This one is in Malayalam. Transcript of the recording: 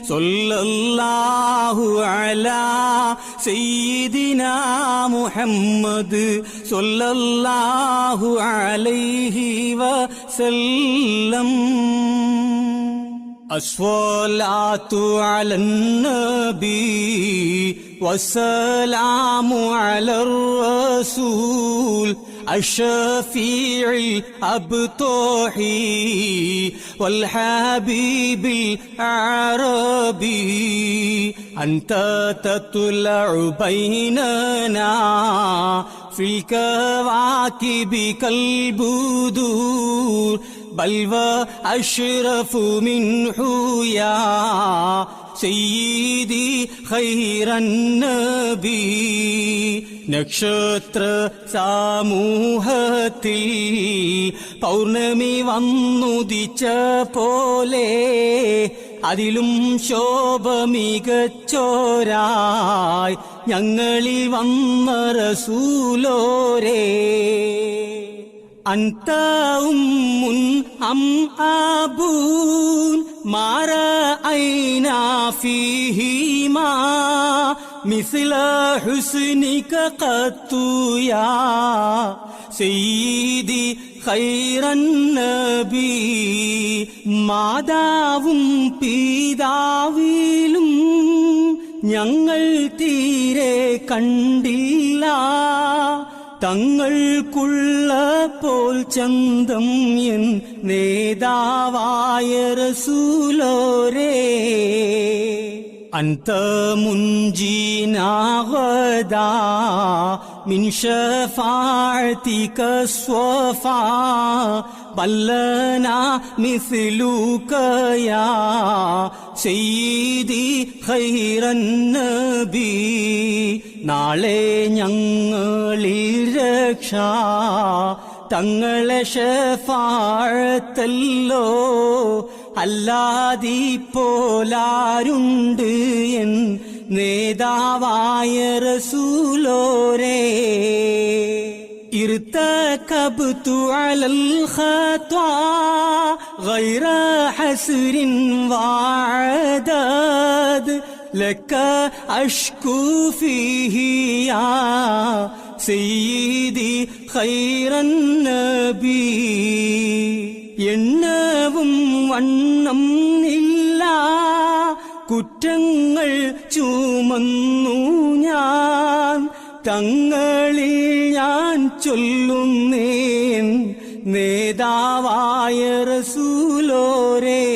സല്ലല്ലാഹു അലാ സയ്യിദിനാ മുഹമ്മദ് സല്ലല്ലാഹു അലൈഹി വസല്ലം. الصلاة على النبي والسلام على الرسول الشفيع الأبطحي والحبيب العربي. أنت تطلع بيننا في الكواكب كالبدور بل وأشرف منه يا سيدي خير النبي. നക്ഷത്ര സമൂഹത്തിൽ പൗർണമി വന്നുദിച്ച പോലെ അതിലും ശോഭ മികച്ചോരായി ഞങ്ങളിൽ വന്ന റസൂലോരേ. أنت أم أم أبون ما رأينا فيهما مثل حسنك قط يا سيدي خير النبي. മാതാവും പിതാവിലും ഞങ്ങൾ തീരെ കണ്ടില്ല തങ്ങൾക്കുള്ള പോൽ ചന്തം എൻ നേതാവായ റസൂലോരേ. أنت منجينا غدا من شفاعتك الصفا بل لنا مثلك يا سيدي خير النبي. നാളെ ഞങ്ങളിൽ രക്ഷ തങ്ങളെ ശഫാഅത്തല്ലോ അല്ലാതിപ്പോലാരുണ്ട് എൻ നേതാവായ റസൂലോരേ. ارتكبت على الخطا غير حسر وعداد لك أشكو فيه يا سيدي خير النبي. എണ്ണവും വണ്ണം ഇല്ല കുറ്റങ്ങൾ ചുമന്നു ഞാൻ തങ്ങളിൽ ഞാൻ ചൊല്ലുന്നേൻ നേതാവായ റസൂലോരേ.